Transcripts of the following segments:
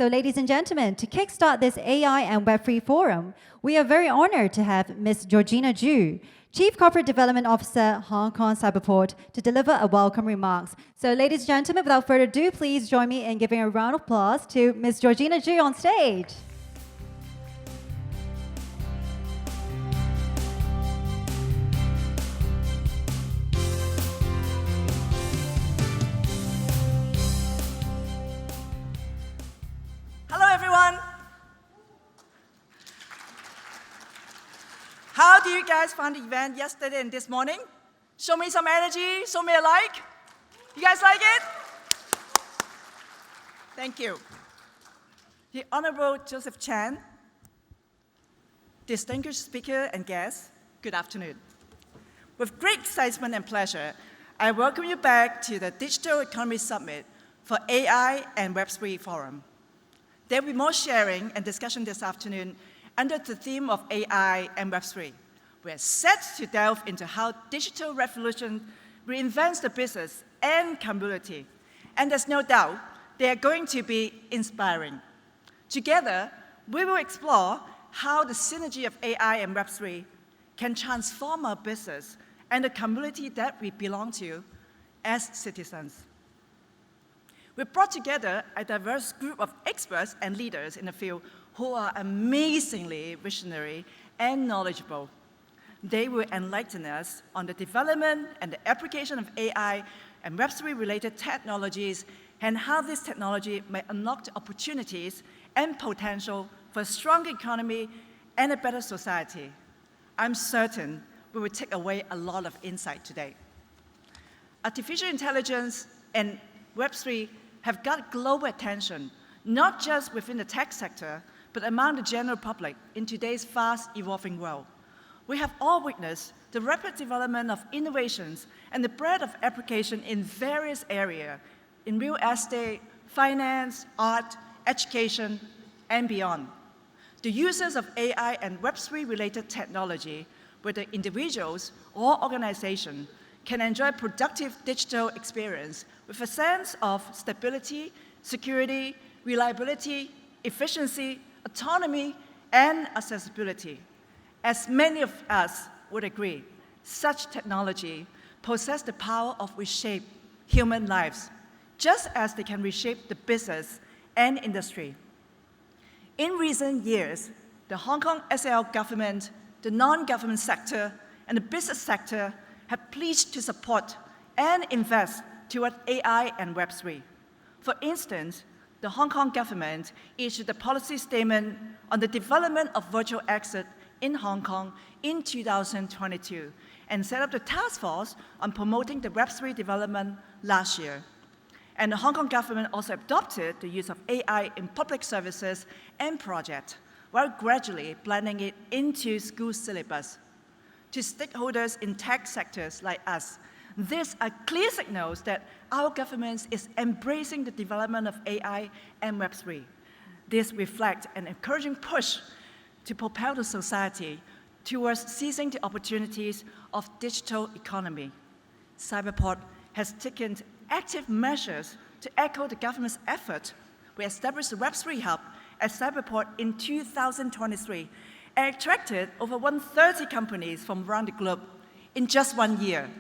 So ladies and gentlemen, to kickstart this AI and Web3 forum, we are very honored to have Ms. Georgina Ju, Chief Corporate Development Officer, Hong Kong Cyberport, to deliver a welcome remarks. So ladies and gentlemen, without further ado, please join me in giving a round of applause to Ms. Georgina Ju on stage. Hello, everyone. How do you guys find the event yesterday and this morning? Show me some energy, show me a like. You guys like it? Thank you. The Honorable Joseph Chan, distinguished speaker and guests, good afternoon. With great excitement and pleasure, I welcome you back to the Digital Economy Summit for AI and Web3 Forum. There will be more sharing and discussion this afternoon under the theme of AI and Web3. We're set to delve into how digital revolution reinvents the business and community. And there's no doubt they are going to be inspiring. Together, we will explore how the synergy of AI and Web3 can transform our business and the community that we belong to as citizens. We brought together a diverse group of experts and leaders in the field who are amazingly visionary and knowledgeable. They will enlighten us on the development and the application of AI and Web3-related technologies and how this technology may unlock the opportunities and potential for a stronger economy and a better society. I'm certain we will take away a lot of insight today. Artificial intelligence and Web3 have got global attention, not just within the tech sector, but among the general public in today's fast-evolving world. We have all witnessed the rapid development of innovations and the breadth of application in various areas, in real estate, finance, art, education, and beyond. The users of AI and Web3-related technology, whether individuals or organizations, can enjoy productive digital experience with a sense of stability, security, reliability, efficiency, autonomy, and accessibility. As many of us would agree, such technology possesses the power of reshape human lives, just as they can reshape the business and industry. In recent years, the Hong Kong SAR government, the non-government sector, and the business sector have pledged to support and invest toward AI and Web3. For instance, the Hong Kong government issued a policy statement on the development of virtual asset in Hong Kong in 2022 and set up the task force on promoting the Web3 development last year. And the Hong Kong government also adopted the use of AI in public services and projects, while gradually blending it into school syllabus. To stakeholders in tech sectors like us, these are clear signals that our government is embracing the development of AI and Web3. This reflects an encouraging push to propel the society towards seizing the opportunities of digital economy. Cyberport has taken active measures to echo the government's effort. We established the Web3 hub at Cyberport in 2023 and attracted over 130 companies from around the globe in just 1 year.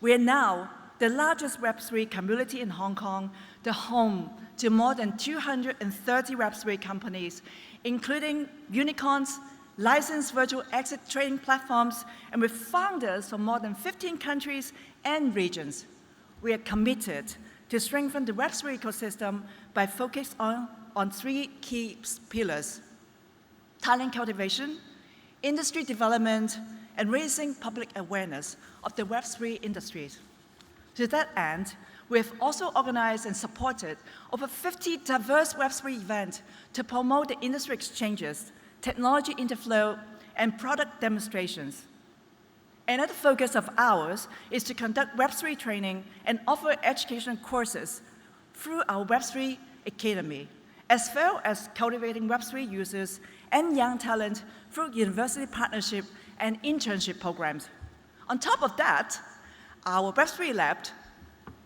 We are now the largest Web3 community in Hong Kong, the home to more than 230 Web3 companies, including unicorns, licensed virtual asset trading platforms, and with founders from more than 15 countries and regions. We are committed to strengthen the Web3 ecosystem by focusing on three key pillars: talent cultivation, industry development, and raising public awareness of the Web3 industries. To that end, we have also organized and supported over 50 diverse Web3 events to promote the industry exchanges, technology interflow, and product demonstrations. Another focus of ours is to conduct Web3 training and offer education courses through our Web3 Academy, as well as cultivating Web3 users and young talent through university partnership and internship programs. On top of that, our Web3 Lab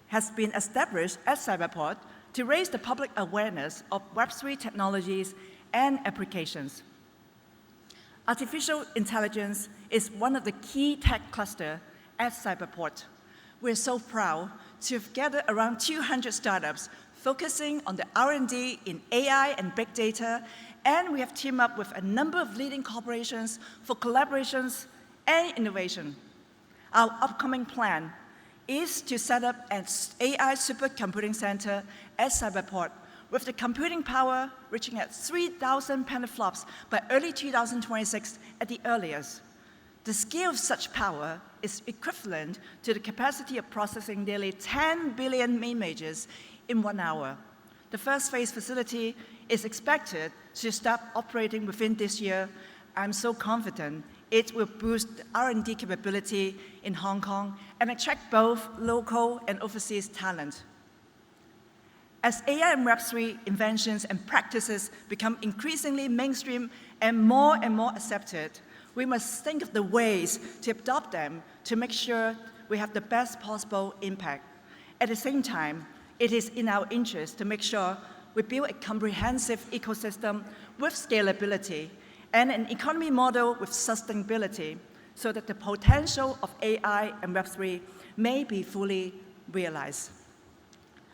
has been established at Cyberport to raise the public awareness of Web3 technologies and applications. Artificial intelligence is one of the key tech clusters at Cyberport. We're so proud to have gathered around 200 startups focusing on the R&D in AI and big data, and we have teamed up with a number of leading corporations for collaborations and innovation. Our upcoming plan is to set up an AI supercomputing center at Cyberport with the computing power reaching at 3,000 petaflops by early 2026 at the earliest. The scale of such power is equivalent to the capacity of processing nearly 10 billion images in 1 hour. The first phase facility is expected to start operating within this year. I'm so confident it will boost R&D capability in Hong Kong and attract both local and overseas talent. As AI and Web3 inventions and practices become increasingly mainstream and more accepted, we must think of the ways to adopt them to make sure we have the best possible impact. At the same time, it is in our interest to make sure we build a comprehensive ecosystem with scalability and an economy model with sustainability so that the potential of AI and Web3 may be fully realized.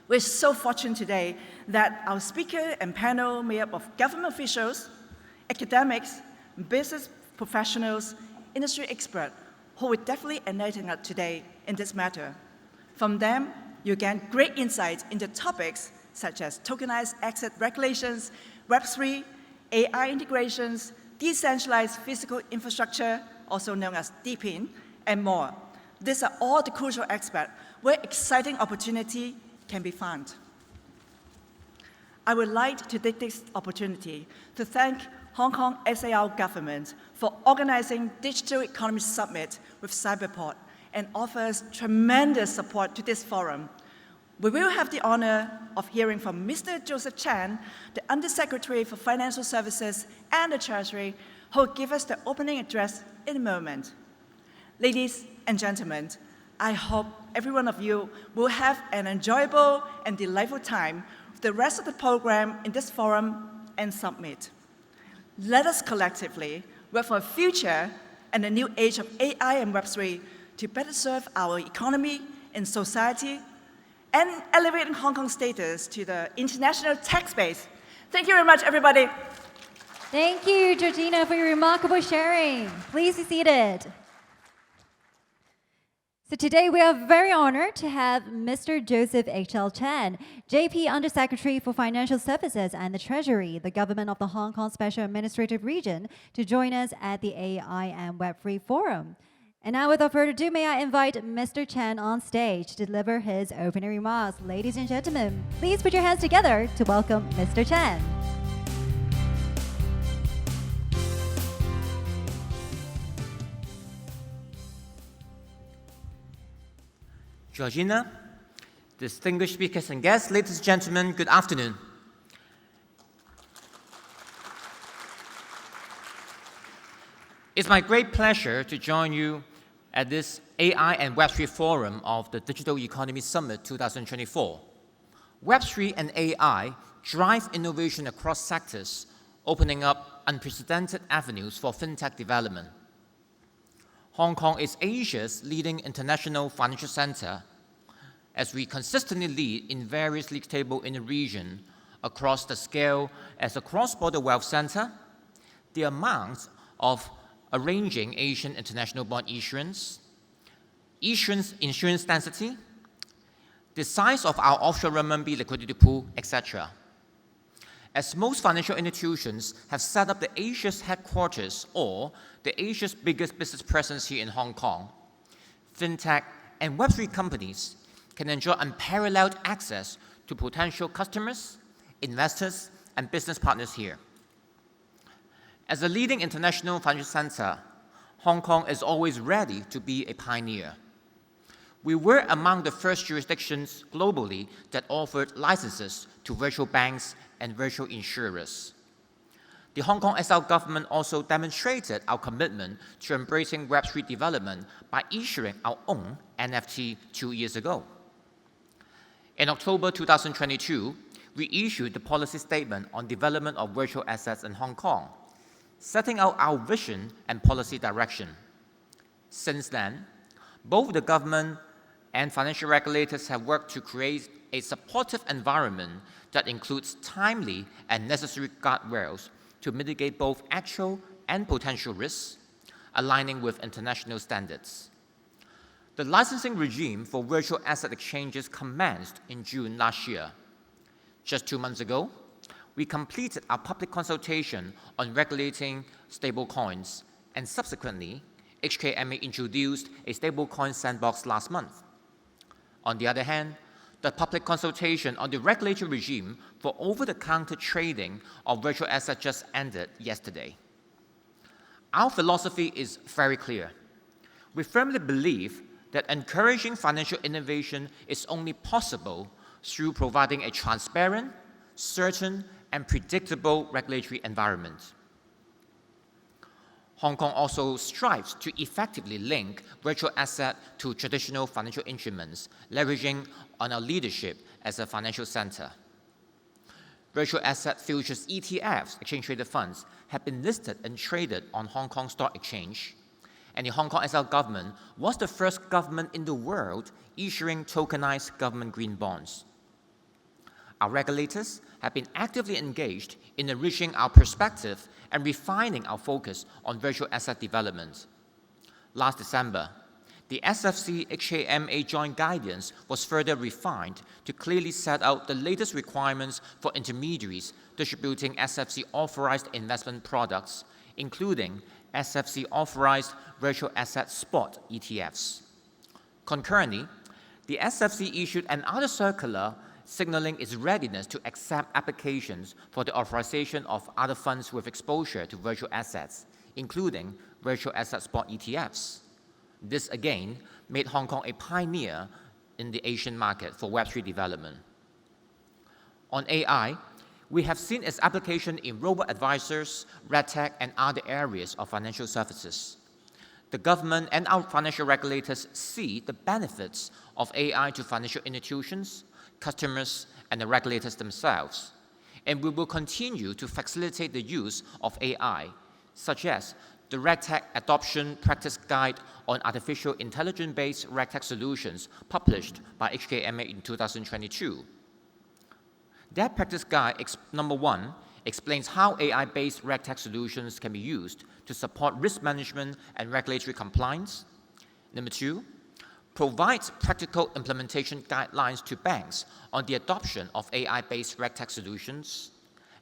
We're so fortunate today that our speaker and panel made up of government officials, academics, business professionals, industry experts who will definitely enlighten us today in this matter. From them, you gain great insights into topics such as tokenized asset regulations, Web3, AI integrations, decentralized physical infrastructure, also known as DePIN, and more. These are all the crucial aspects where exciting opportunity can be found. I would like to take this opportunity to thank Hong Kong SAR government for organizing Digital Economy Summit with Cyberport and offers tremendous support to this forum. We will have the honor of hearing from Mr. Joseph Chan, the Undersecretary for Financial Services and the Treasury, who will give us the opening address in a moment. Ladies and gentlemen, I hope every one of you will have an enjoyable and delightful time with the rest of the program in this forum and summit. Let us collectively work for a future and a new age of AI and Web3 to better serve our economy and society and elevating Hong Kong's status to the international tech space. Thank you very much, everybody. Thank you, Georgina, for your remarkable sharing. Please be seated. So today we are very honored to have Mr. Joseph H.L. Chan, JP Undersecretary for Financial Services and the Treasury, the government of the Hong Kong Special Administrative Region, to join us at the AI and Web3 Forum. And now without further ado, may I invite Mr. Chan on stage to deliver his opening remarks. Ladies and gentlemen, please put your hands together to welcome Mr. Chan. Georgina, distinguished speakers and guests, ladies and gentlemen, good afternoon. It's my great pleasure to join you at this AI and Web3 Forum of the Digital Economy Summit 2024. Web3 and AI drive innovation across sectors, opening up unprecedented avenues for fintech development. Hong Kong is Asia's leading international financial center, as we consistently lead in various league tables in the region across the scale as a cross-border wealth center, the amount of arranging Asian international bond issuance insurance density, the size of our offshore renminbi liquidity pool, etc. As most financial institutions have set up the Asia's headquarters or the Asia's biggest business presence here in Hong Kong, fintech and Web3 companies can enjoy unparalleled access to potential customers, investors, and business partners here. As a leading international financial center, Hong Kong is always ready to be a pioneer. We were among the first jurisdictions globally that offered licenses to virtual banks and virtual insurers. The Hong Kong SL government also demonstrated our commitment to embracing Web3 development by issuing our own NFT 2 years ago. In October 2022, we issued the policy statement on development of virtual assets in Hong Kong, setting out our vision and policy direction. Since then, both the government and financial regulators have worked to create a supportive environment that includes timely and necessary guardrails to mitigate both actual and potential risks, aligning with international standards. The licensing regime for virtual asset exchanges commenced in June last year. Just 2 months ago, we completed our public consultation on regulating stablecoins, and subsequently, HKMA introduced a stablecoin sandbox last month. On the other hand, the public consultation on the regulatory regime for over-the-counter trading of virtual assets just ended yesterday. Our philosophy is very clear. We firmly believe that encouraging financial innovation is only possible through providing a transparent, certain, and predictable regulatory environment. Hong Kong also strives to effectively link virtual assets to traditional financial instruments, leveraging on our leadership as a financial center. Virtual asset futures ETFs, exchange-traded funds, have been listed and traded on Hong Kong Stock Exchange, and the Hong Kong SL government was the first government in the world issuing tokenized government green bonds. Our regulators have been actively engaged in enriching our perspective and refining our focus on virtual asset development. Last December, the SFC HKMA joint guidance was further refined to clearly set out the latest requirements for intermediaries distributing SFC authorized investment products, including SFC authorized virtual asset spot ETFs. Concurrently, the SFC issued another circular signaling its readiness to accept applications for the authorization of other funds with exposure to virtual assets, including virtual asset spot ETFs. This again made Hong Kong a pioneer in the Asian market for Web3 development. On AI, we have seen its application in robo-advisors, RegTech, and other areas of financial services. The government and our financial regulators see the benefits of AI to financial institutions, customers, and the regulators themselves. And we will continue to facilitate the use of AI, such as the RegTech Adoption Practice Guide on Artificial Intelligence-Based RegTech Solutions published by HKMA in 2022. That practice guide, number one, explains how AI-based RegTech solutions can be used to support risk management and regulatory compliance. Number two, provides practical implementation guidelines to banks on the adoption of AI-based RegTech solutions.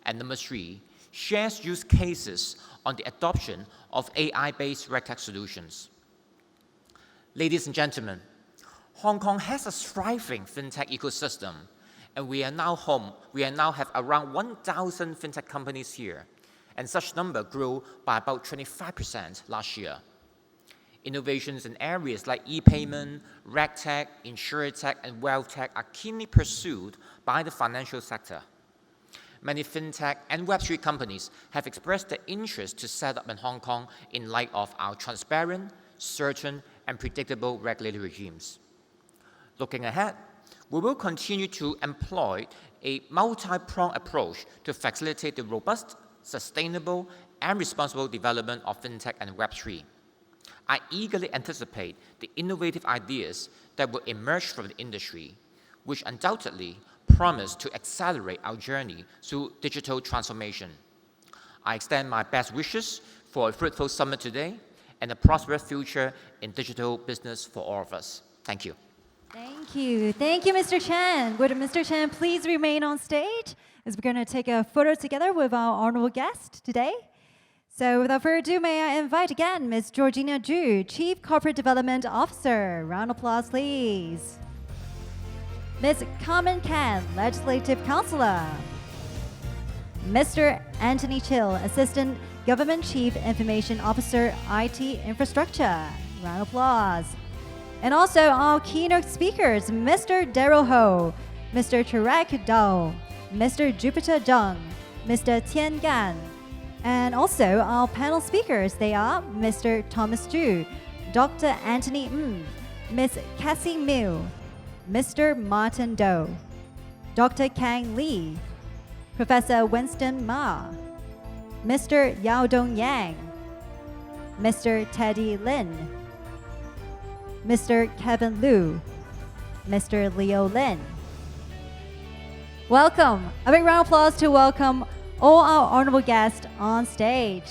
And number three, shares use cases on the adoption of AI-based RegTech solutions. Ladies and gentlemen, Hong Kong has a thriving fintech ecosystem, and we now have around 1,000 fintech companies here, and such number grew by about 25% last year. Innovations in areas like e-payment, RegTech, InsurTech, and WealthTech are keenly pursued by the financial sector. Many fintech and Web3 companies have expressed their interest to set up in Hong Kong in light of our transparent, certain, and predictable regulatory regimes. Looking ahead, we will continue to employ a multi-pronged approach to facilitate the robust, sustainable, and responsible development of fintech and Web3. I eagerly anticipate the innovative ideas that will emerge from the industry, which undoubtedly promise to accelerate our journey through digital transformation. I extend my best wishes for a fruitful summit today and a prosperous future in digital business for all of us. Thank you. Thank you. Thank you, Mr. Chen. Would Mr. Chen please remain on stage as we're going to take a photo together with our honorable guest today. So without further ado, may I invite again Ms. Georgina Ju, Chief Corporate Development Officer. Round of applause, please. Ms. Carmen Can, Legislative Counselor. Mr. Anthony Chill, Assistant Government Chief Information Officer, IT Infrastructure. Round of applause. And also our keynote speakers, Mr. Daryl Ho, Mr. Chirag Dao, Mr. Jupiter Zhang, Mr. Tian Gan, and also our panel speakers, they are Mr. Thomas Zhu, Dr. Anthony Ms. Cassie Miu, Mr. Martin Doe. Dr. Kang Lee, Professor Winston Ma, Mr. Yao Dong Yang, Mr. Teddy Lin, Mr. Kevin Liu, Mr. Leo Lin. Welcome. A big round of applause to welcome all our honorable guests on stage.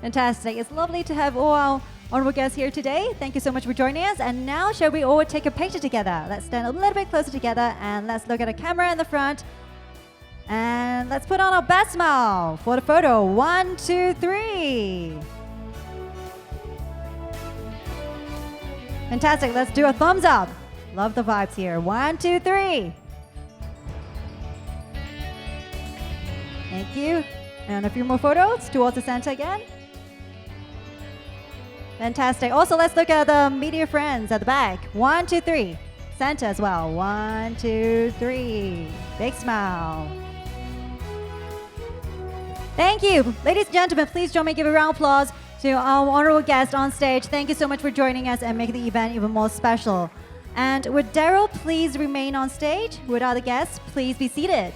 Fantastic. It's lovely to have all our honorable guests here today. Thank you so much for joining us. And now, shall we all take a picture together? Let's stand a little bit closer together and let's look at the camera in the front. And let's put on our best smile for the photo. 1, 2, 3. Fantastic. Let's do a thumbs up. Love the vibes here. 1, 2, 3. Thank you. And a few more photos towards the center again. Fantastic. Also, let's look at the media friends at the back. 1, 2, 3. Center as well. 1, 2, 3. Big smile. Thank you. Ladies and gentlemen, please join me in giving a round of applause to our honorable guest on stage. Thank you so much for joining us and making the event even more special. And would Daryl please remain on stage? Would other guests please be seated?